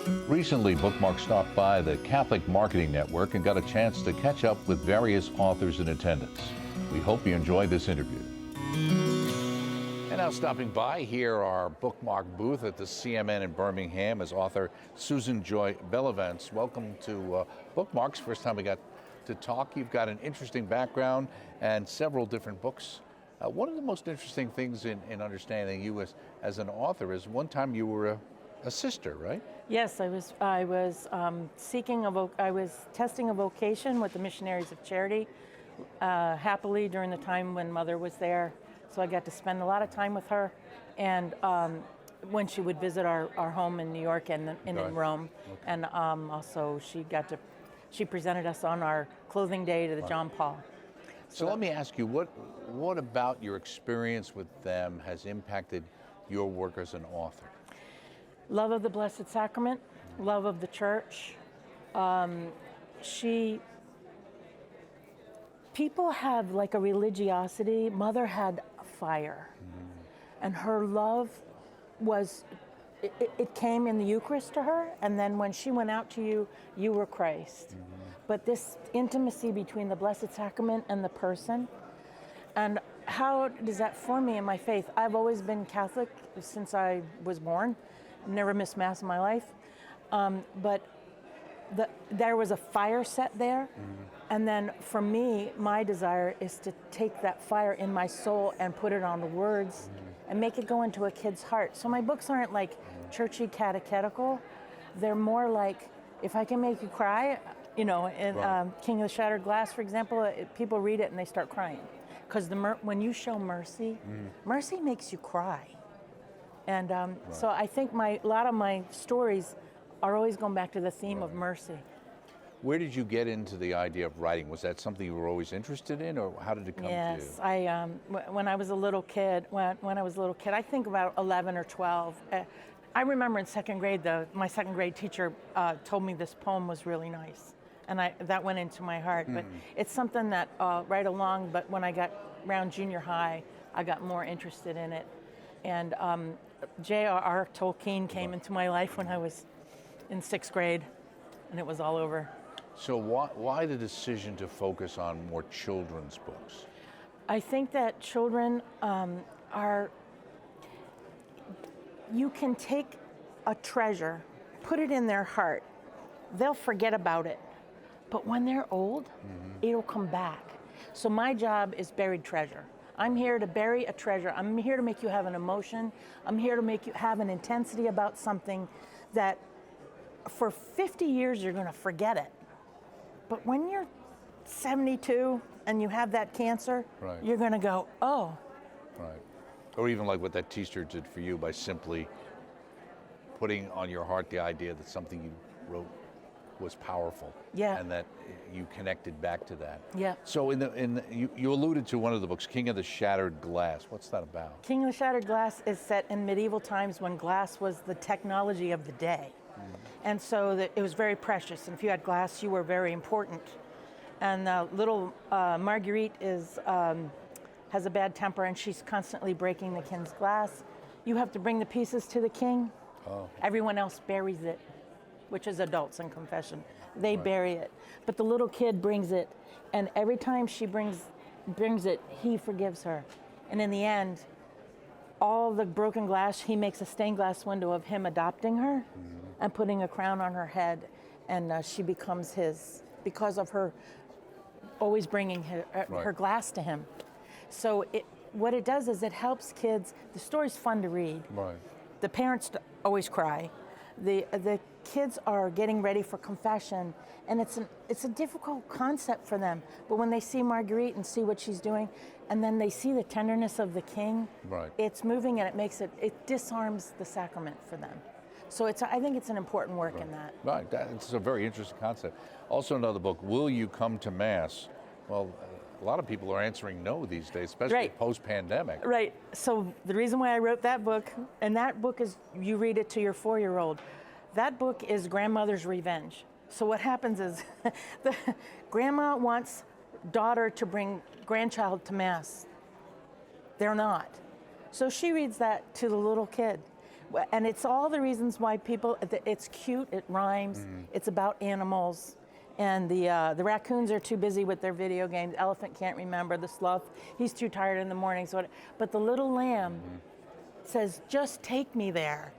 Recently, Bookmark stopped by the Catholic Marketing Network and got a chance to catch up with various authors in attendance. We hope you enjoy this interview. And now stopping by here, our Bookmark booth at the CMN in Birmingham is author Susan Joy Bellavance. Welcome to Bookmarks. First time we got to talk. You've got an interesting background and several different books. One of the most interesting things in understanding you as an author is one time you were a sister, right? Yes, I was testing a vocation with the Missionaries of Charity, happily during the time when Mother was there. So I got to spend a lot of time with her, and when she would visit our home in New York and in Rome, okay. And also she presented us on our clothing day to the John Paul. So let me ask you, what about your experience with them has impacted your work as an author? Love of the Blessed Sacrament, love of the Church. People have like a religiosity. Mother had fire, and her love was, it came in the Eucharist to her, and then when she went out to you, you were Christ. But this intimacy between the Blessed Sacrament and the person, and how does that form me in my faith? I've always been Catholic since I was born. Never missed Mass in my life, but there was a fire set there, and then for me, my desire is to take that fire in my soul and put it on the words and make it go into a kid's heart. So my books aren't like churchy catechetical. They're more like, if I can make you cry, you know, in King of the Shattered Glass, for example, people read it and they start crying. Because when you show mercy, mercy makes you cry. And so I think a lot of my stories are always going back to the theme of mercy. Where did you get into the idea of writing? Was that something you were always interested in, or how did it come to you? Yes, when I was a little kid, I think about 11 or 12. I remember in second grade, my second grade teacher told me this poem was really nice, and that went into my heart. But it's something that right along. But when I got around junior high, I got more interested in it, and J.R.R. Tolkien came into my life when I was in sixth grade, and it was all over. So why the decision to focus on more children's books? I think that children you can take a treasure, put it in their heart, they'll forget about it. But when they're old, it'll come back. So my job is buried treasure. I'm here to bury a treasure. I'm here to make you have an emotion. I'm here to make you have an intensity about something that for 50 years you're going to forget it. But when you're 72 and you have that cancer, you're going to go, oh. Right. Or even like what that teacher did for you by simply putting on your heart the idea that something you wrote was powerful. Yeah. And that you connected back to that. Yeah. So you alluded to one of the books, King of the Shattered Glass. What's that about? King of the Shattered Glass is set in medieval times when glass was the technology of the day. And so it was very precious. And if you had glass, you were very important. And little Marguerite has a bad temper, and she's constantly breaking the king's glass. You have to bring the pieces to the king. Oh. Everyone else buries it, which is adults in confession. They bury it. But the little kid brings it, and every time she brings it, he forgives her. And in the end, all the broken glass, he makes a stained glass window of him adopting her and putting a crown on her head, and she becomes his because of her always bringing her glass to him. So what it does is it helps kids. The story's fun to read. Right. The parents always cry. The kids are getting ready for confession, and it's a difficult concept for them. But when they see Marguerite and see what she's doing, and then they see the tenderness of the king, it's moving, and it disarms the sacrament for them. So I think it's an important work in that. Right, it's a very interesting concept. Also another book, Will You Come to Mass? Well, a lot of people are answering no these days, especially post-pandemic. Right, so the reason why I wrote that book, and that book is, you read it to your 4-year-old, that book is grandmother's revenge. So what happens is, the grandma wants daughter to bring grandchild to Mass. They're not. So she reads that to the little kid. And it's all the reasons why people, it's cute, it rhymes, it's about animals. And the raccoons are too busy with their video games. The elephant can't remember. The sloth, he's too tired in the morning. But the little lamb says, just take me there.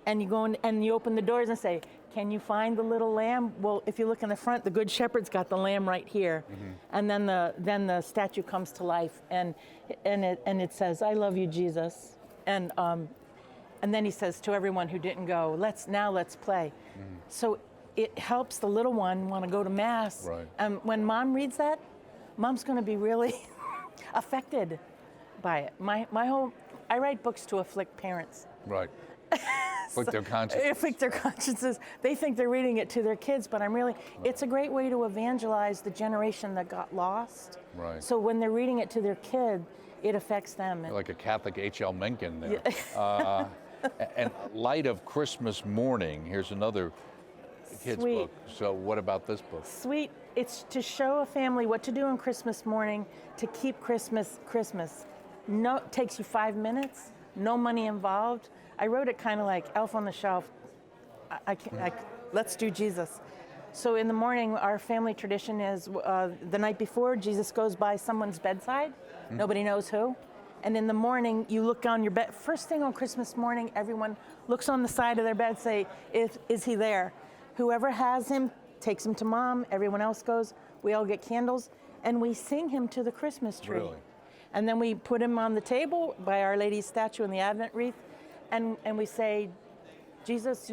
And you go in, and you open the doors and say, can you find the little lamb? Well, if you look in the front, the good shepherd's got the lamb right here. And then the statue comes to life, and it says, I love you, Jesus. And then he says to everyone who didn't go, let's play. So it helps the little one want to go to Mass. Right. And when Mom reads that, Mom's going to be really affected by it. I write books to afflict parents. Right. Afflict their consciences. Afflict their consciences. They think they're reading it to their kids, but it's a great way to evangelize the generation that got lost. Right. So when they're reading it to their kid, it affects them. You're like a Catholic H.L. Mencken there. And Light of Christmas Morning, here's another kid's Sweet. book. So what about this book? Sweet. It's to show a family what to do on Christmas morning to keep Christmas. No, it takes you 5 minutes, no money involved. I wrote it kind of like Elf on the Shelf. Let's do Jesus. So in the morning, our family tradition is the night before, Jesus goes by someone's bedside. Nobody knows who. And in the morning, you look on your bed. First thing on Christmas morning, everyone looks on the side of their bed, say, is he there? Whoever has him takes him to Mom. Everyone else goes. We all get candles, and we sing him to the Christmas tree. Really? And then we put him on the table by Our Lady's statue in the Advent wreath, and we say, Jesus,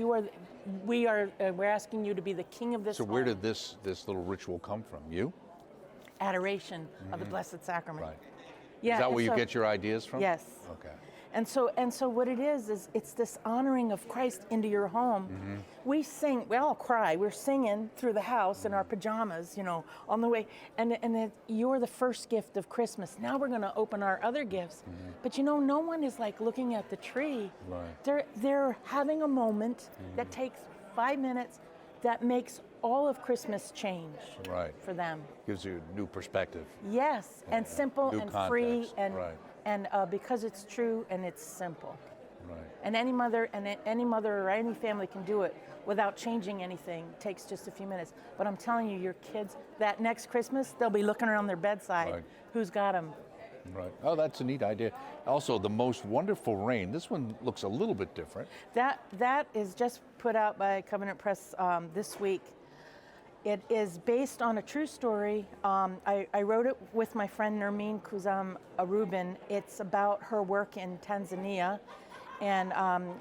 we're asking you to be the king of this So where home. did this little ritual come from? You? Adoration of the Blessed Sacrament. Right. Yeah, Is that and where you so- get your ideas from? Yes. Okay. And so what it is it's this honoring of Christ into your home. We all cry. We're singing through the house in our pajamas, on the way. And you're the first gift of Christmas. Now we're going to open our other gifts. But no one is like looking at the tree. Right. They're having a moment that takes 5 minutes that makes all of Christmas change Right. for them. Gives you a new perspective. Yes, and simple New and free context. and Right. and because it's true and it's simple. Right. And any mother or any family can do it without changing anything. It takes just a few minutes. But I'm telling you, your kids, that next Christmas, they'll be looking around their bedside. Right. Who's got them? Right. Oh, that's a neat idea. Also, The Most Wonderful Rain. This one looks a little bit different. That is just put out by Covenant Press this week. It is based on a true story. I wrote it with my friend Nermeen Kuzam Rubin. It's about her work in Tanzania. And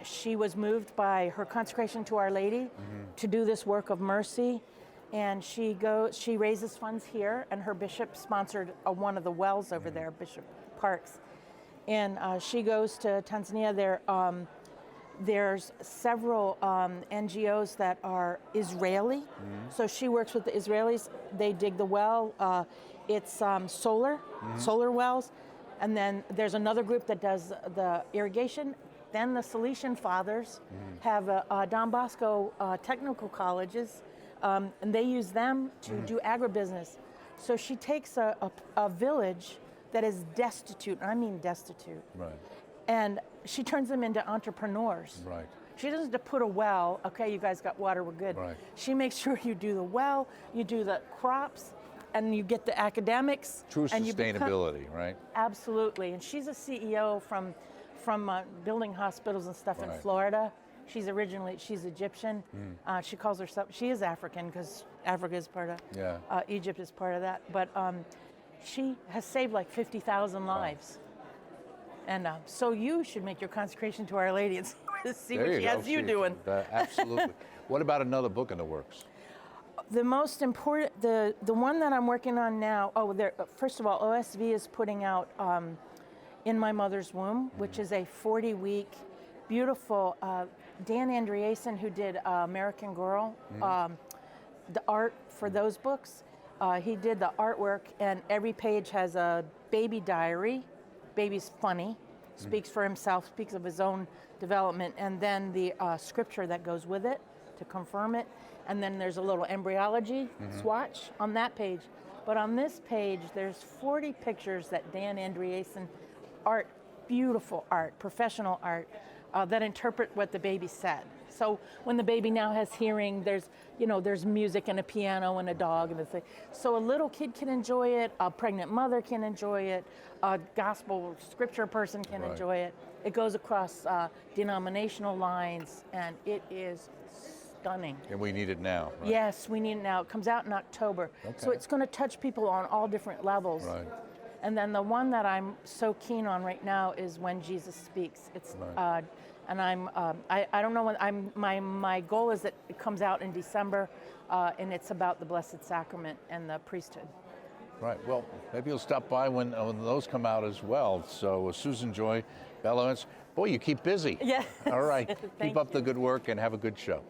she was moved by her consecration to Our Lady to do this work of mercy. And she raises funds here, and her bishop sponsored one of the wells over there, Bishop Parks. And she goes to Tanzania. There's several NGOs that are Israeli. So she works with the Israelis. They dig the well. It's solar wells. And then there's another group that does the irrigation. Then the Salesian Fathers have Don Bosco technical colleges, and they use them to do agribusiness. So she takes a village that is destitute, and I mean destitute. Right. And she turns them into entrepreneurs. Right. She doesn't just put a well, okay, you guys got water, we're good. Right. She makes sure you do the well, you do the crops, and you get the academics. True and sustainability, right? Absolutely. And she's a CEO from building hospitals and stuff in Right. Florida. She's Egyptian. She calls herself, she is African because Africa is part of, Egypt is part of that. But she has saved like 50,000 lives. And so you should make your consecration to Our Lady and see what she has you doing. Absolutely. What about another book in the works? The most important, the one that I'm working on now, first of all, OSV is putting out In My Mother's Womb, which is a 40-week, beautiful, Dan Andreasen, who did American Girl, the art for those books, he did the artwork, and every page has a baby diary. Baby's funny, speaks for himself, speaks of his own development, and then the scripture that goes with it to confirm it. And then there's a little embryology swatch on that page. But on this page, there's 40 pictures that Dan Andreasen art, beautiful art, professional art, that interpret what the baby said. So when the baby now has hearing, there's music and a piano and a dog and a thing. So a little kid can enjoy it, a pregnant mother can enjoy it, a gospel scripture person can enjoy it. It goes across denominational lines, and it is stunning. And we need it now. Right? Yes, we need it now. It comes out in October. Okay. So it's going to touch people on all different levels. Right. And then the one that I'm so keen on right now is When Jesus Speaks. It's and I don't know when my goal is that it comes out in December, and it's about the Blessed Sacrament and the priesthood. Right. Well, maybe you'll stop by when those come out as well. So Susan Joy Bellavance, boy, you keep busy. Yes. All right. Keep up the you. good work and have a good show.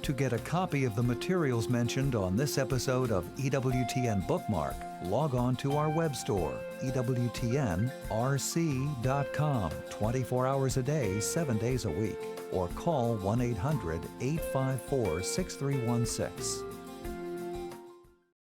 To get a copy of the materials mentioned on this episode of EWTN Bookmark, log on to our web store, ewtnrc.com, 24 hours a day, 7 days a week, or call 1-800-854-6316.